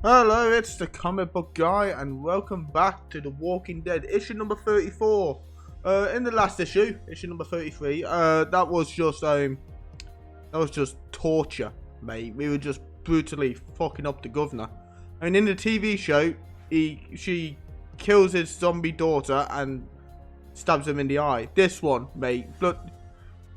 Hello, it's the comic book guy, and welcome back to The Walking Dead, issue number 34. In the last issue number 33, that was just torture, mate. We were just brutally fucking up the governor. I mean, in the TV show, she kills his zombie daughter and stabs him in the eye. This one, mate,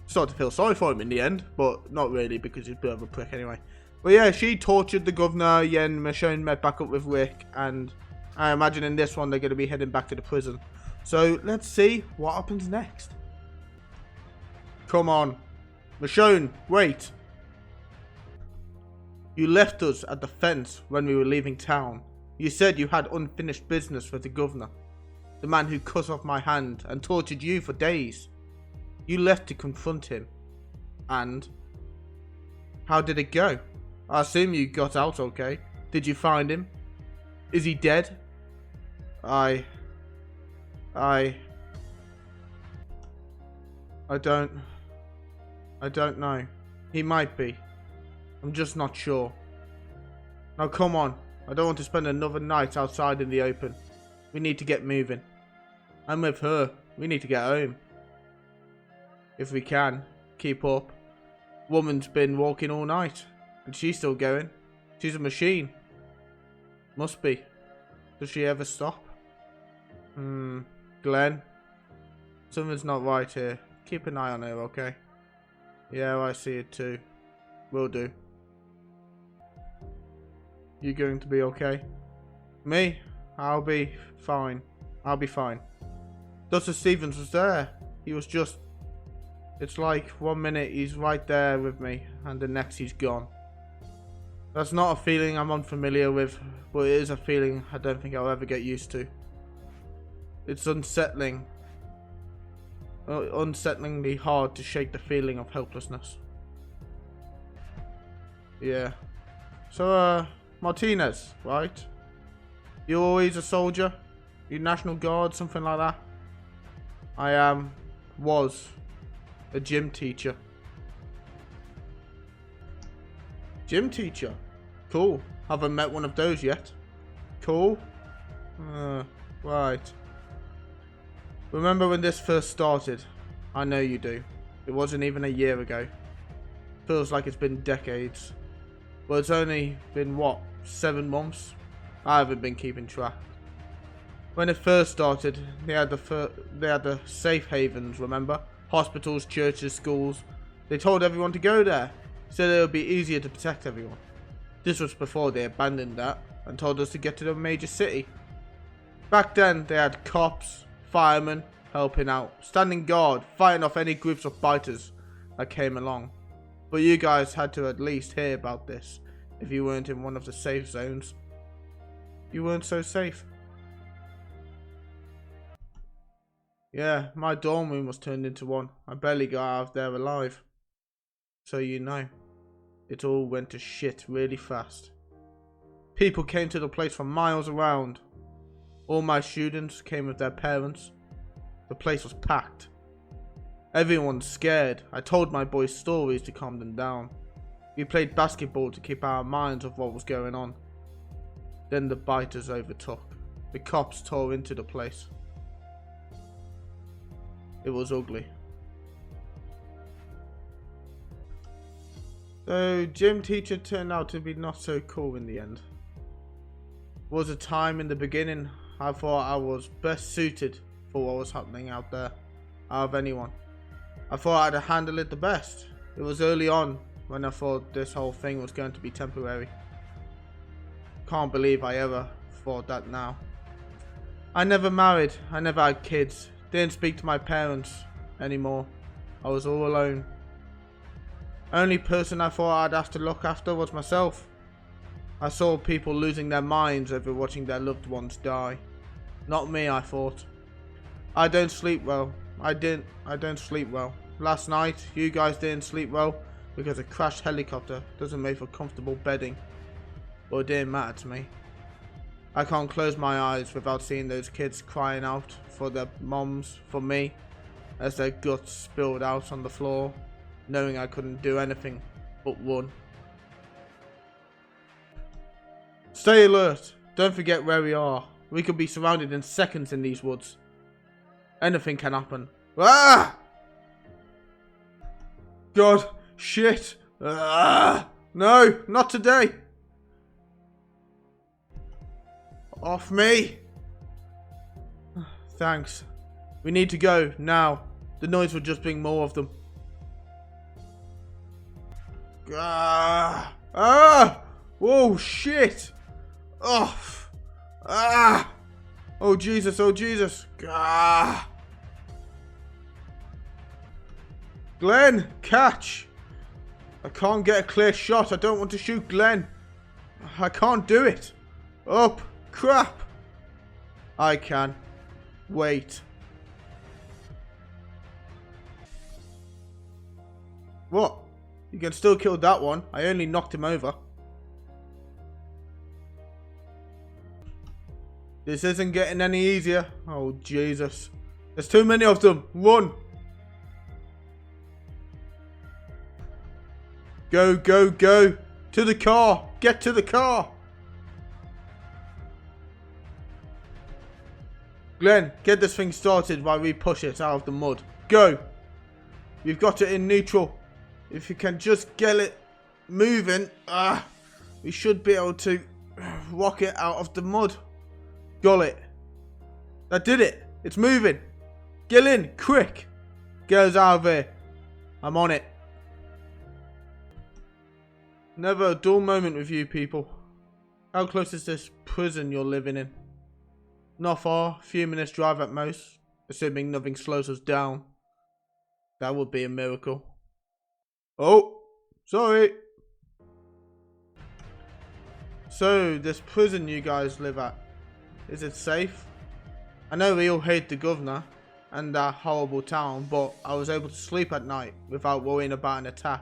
started to feel sorry for him in the end, but not really because he's a bit of a prick anyway. But yeah, she tortured the governor. Yen Michonne met back up with Rick, and I imagine in this one they're going to be heading back to the prison. So let's see what happens next. Come on, Michonne, wait. You left us at the fence when we were leaving town. You said you had unfinished business with the governor, the man who cut off my hand and tortured you for days. You left to confront him. And how did it go? I assume you got out okay. Did you find him? Is he dead? I don't know. He might be. I'm just not sure. Now come on. I don't want to spend another night outside in the open. We need to get moving. I'm with her. We need to get home. If we can. Keep up. Woman's been walking all night. And she's still going. She's a machine. Must be. Does she ever stop? Glenn? Something's not right here. Keep an eye on her, okay? Yeah, I see it too. Will do. You going to be okay? Me? I'll be fine. I'll be fine. Dr. Stevens was there. He was just... It's like 1 minute he's right there with me and the next he's gone. That's not a feeling I'm unfamiliar with, but it is a feeling I don't think I'll ever get used to. It's unsettling. Unsettlingly hard to shake the feeling of helplessness. Yeah. So, Martinez, right? You always a soldier? You National Guard, something like that? I was a gym teacher. Gym teacher? Cool. Haven't met one of those yet. Cool. Right. Remember when this first started? I know you do. It wasn't even a year ago. Feels like it's been decades. Well, it's only been, what, 7 months? I haven't been keeping track. When it first started, they had the safe havens, remember? Hospitals, churches, schools. They told everyone to go there, so it would be easier to protect everyone. This was before they abandoned that and told us to get to the major city. Back then, they had cops, firemen helping out, standing guard, fighting off any groups of biters that came along. But you guys had to at least hear about this if you weren't in one of the safe zones. You weren't so safe. Yeah, my dorm room was turned into one. I barely got out of there alive. So you know. It all went to shit really fast. People came to the place from miles around. All my students came with their parents. The place was packed. Everyone's scared. I told my boys stories to calm them down. We played basketball to keep our minds off what was going on. Then the biters overtook. The cops tore into the place. It was ugly. So, gym teacher turned out to be not so cool in the end. Was a time in the beginning I thought I was best suited for what was happening out there, out of anyone. I thought I'd handle it the best. It was early on when I thought this whole thing was going to be temporary. Can't believe I ever thought that now. I never married, I never had kids, didn't speak to my parents anymore. I was all alone. Only person I thought I'd have to look after was myself. I saw people losing their minds over watching their loved ones die. Not me, I thought. I don't sleep well. I don't sleep well. Last night, you guys didn't sleep well because a crashed helicopter doesn't make for comfortable bedding. But it didn't matter to me. I can't close my eyes without seeing those kids crying out for their moms, for me, as their guts spilled out on the floor, knowing I couldn't do anything but run. Stay alert. Don't forget where we are. We could be surrounded in seconds in these woods. Anything can happen. Ah! God. Shit. Ah! No, not today. Off me. Thanks. We need to go now. The noise will just bring more of them. Ah! Ah! Whoa, shit! Oh! Ah! Oh, Jesus, oh, Jesus. Ah! Glenn, catch! I can't get a clear shot. I don't want to shoot Glenn. I can't do it. Up. Crap. I can. Wait. What? You can still kill that one. I only knocked him over. This isn't getting any easier. Oh, Jesus. There's too many of them. Run. Go, go, go. To the car. Get to the car. Glenn, get this thing started while we push it out of the mud. Go. We've got it in neutral. If you can just get it moving, we should be able to rock it out of the mud. Got it. That did it. It's moving. Get in, quick. Get us out of here. I'm on it. Never a dull moment with you people. How close is this prison you're living in? Not far, a few minutes drive at most, assuming nothing slows us down. That would be a miracle. Oh, sorry. So, this prison you guys live at, is it safe? I know we all hate the governor and that horrible town, but I was able to sleep at night without worrying about an attack.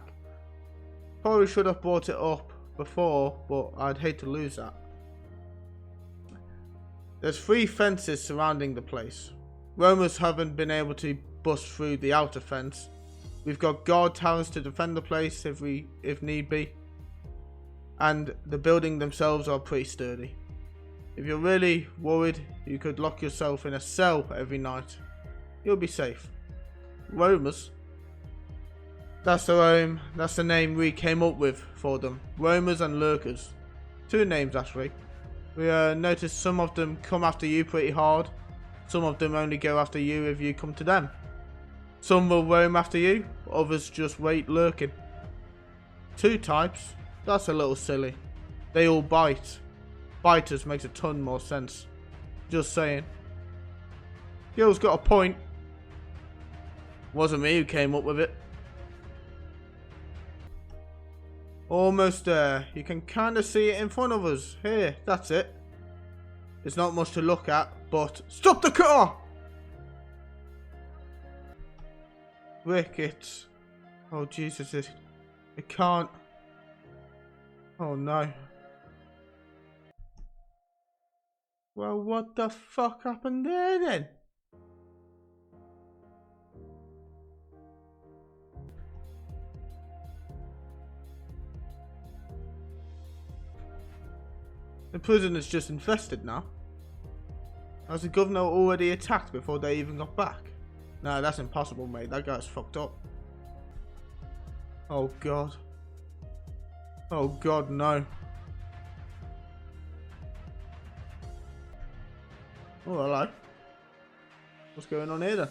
Probably should have brought it up before, but I'd hate to lose that. There's 3 fences surrounding the place. Romans haven't been able to bust through the outer fence. We've got guard towers to defend the place if need be. And the buildings themselves are pretty sturdy. If you're really worried, you could lock yourself in a cell every night. You'll be safe. Romans? That's the name we came up with for them. Roamers and lurkers. 2 names actually. We noticed some of them come after you pretty hard. Some of them only go after you if you come to them. Some will roam after you, others just wait lurking. 2 types? That's a little silly. They all bite. Biters makes a ton more sense. Just saying. Gil's got a point. Wasn't me who came up with it. Almost there. You can kind of see it in front of us. Here, that's it. It's not much to look at, but... Stop the car! Rick, it's... Oh, Jesus, it can't... Oh, no. Well, what the fuck happened there, then? The prison is just infested now. Has the governor already attacked before they even got back? Nah, that's impossible, mate. That guy's fucked up. Oh, God. Oh, God, no. Oh, hello. What's going on here, then?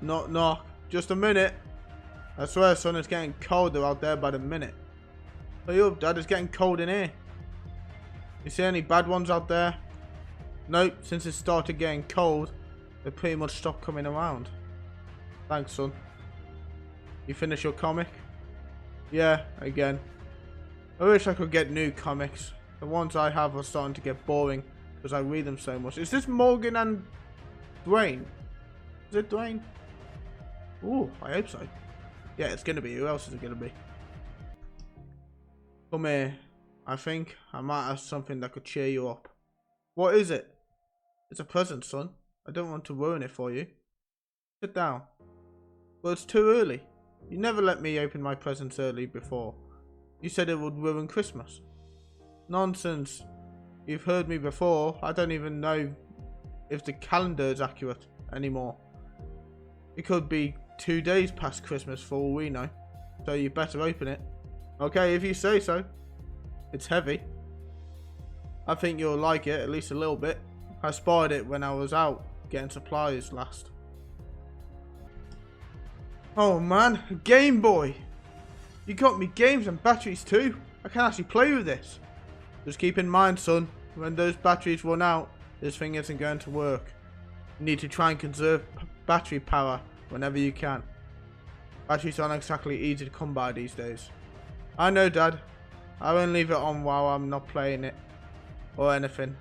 Knock, knock. Just a minute. I swear, son, it's getting colder out there by the minute. Hey up, Dad, it's getting cold in here. You see any bad ones out there? Nope, since it started getting cold, they pretty much stopped coming around. Thanks, son. You finish your comic? Yeah, again. I wish I could get new comics. The ones I have are starting to get boring because I read them so much. Is this Morgan and Duane? Is it Duane? Ooh, I hope so. Yeah, it's gonna be. Who else is it gonna be? Come here. I think I might have something that could cheer you up. What is it? It's a present, son. I don't want to ruin it for you. Sit down. Well, it's too early. You never let me open my presents early before. You said it would ruin Christmas. Nonsense. You've heard me before. I don't even know if the calendar is accurate anymore. It could be 2 days past Christmas for all we know. So you better open it. Okay, if you say so. It's heavy. I think you'll like it, at least a little bit. I spotted it when I was out getting supplies last. Oh man, a Game Boy! You got me games and batteries too. I can actually play with this. Just keep in mind, son, when those batteries run out, this thing isn't going to work. You need to try and conserve battery power whenever you can. Batteries aren't exactly easy to come by these days. I know, Dad. I won't leave it on while I'm not playing it. Or anything.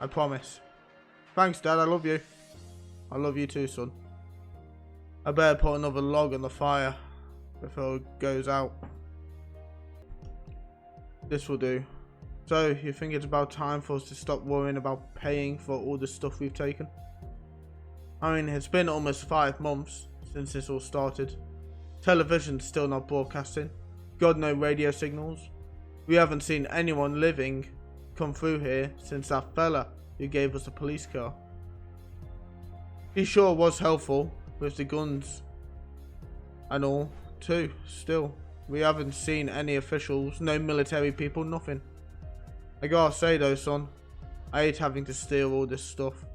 I promise. Thanks, Dad. I love you. I love you too, son. I better put another log on the fire before it goes out. This will do. So, you think it's about time for us to stop worrying about paying for all the stuff we've taken? I mean, it's been almost 5 months since this all started. Television's still not broadcasting. God, no radio signals. We haven't seen anyone living come through here since that fella who gave us a police car. He sure was helpful with the guns and all too. Still, we haven't seen any officials, no military people, nothing. I gotta say though, son, I hate having to steal all this stuff.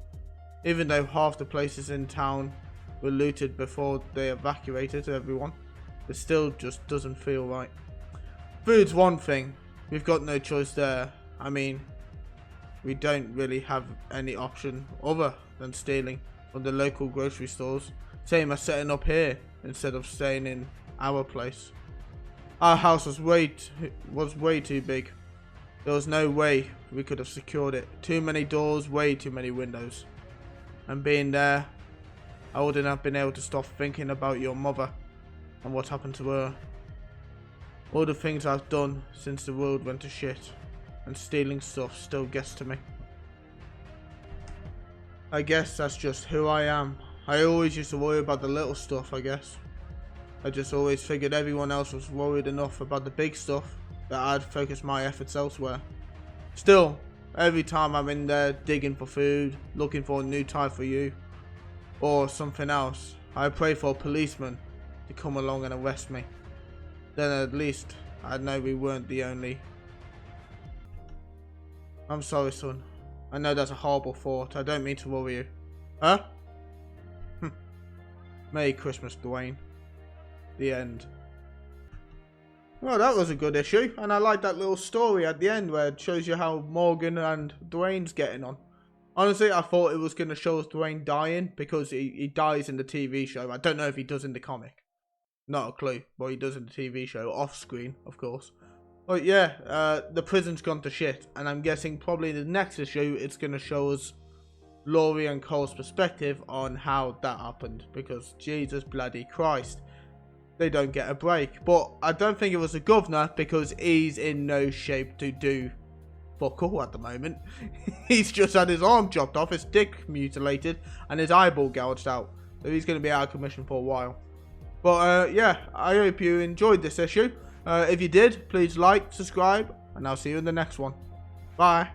Even though half the places in town were looted before they evacuated everyone, it still just doesn't feel right. Food's one thing, we've got no choice there. I mean, we don't really have any option other than stealing from the local grocery stores. Same as setting up here instead of staying in our place. Our house was way too big. There was no way we could have secured it. Too many doors, way too many windows. And being there, I wouldn't have been able to stop thinking about your mother and what happened to her. All the things I've done since the world went to shit, and stealing stuff still gets to me. I guess that's just who I am. I always used to worry about the little stuff, I guess. I just always figured everyone else was worried enough about the big stuff that I'd focus my efforts elsewhere. Still, every time I'm in there digging for food, looking for a new tie for you, or something else, I pray for a policeman to come along and arrest me. Then at least I'd know we weren't the only. I'm sorry, son. I know that's a horrible thought. I don't mean to worry you. Huh? Merry Christmas, Duane. The end. Well, that was a good issue, and I like that little story at the end where it shows you how Morgan and Duane's getting on. Honestly, I thought it was going to show us Duane dying because he dies in the TV show. I don't know if he does in the comic. Not a clue, but he does in the TV show, off screen, of course. But yeah, the prison's gone to shit, and I'm guessing probably the next issue it's going to show us Laurie and Cole's perspective on how that happened, because Jesus bloody Christ, they don't get a break. But I don't think it was the governor, because he's in no shape to do fuck all at the moment. He's just had his arm chopped off, his dick mutilated, and his eyeball gouged out, so he's going to be out of commission for a while. But yeah, I hope you enjoyed this issue. If you did, please like, subscribe, and I'll see you in the next one. Bye.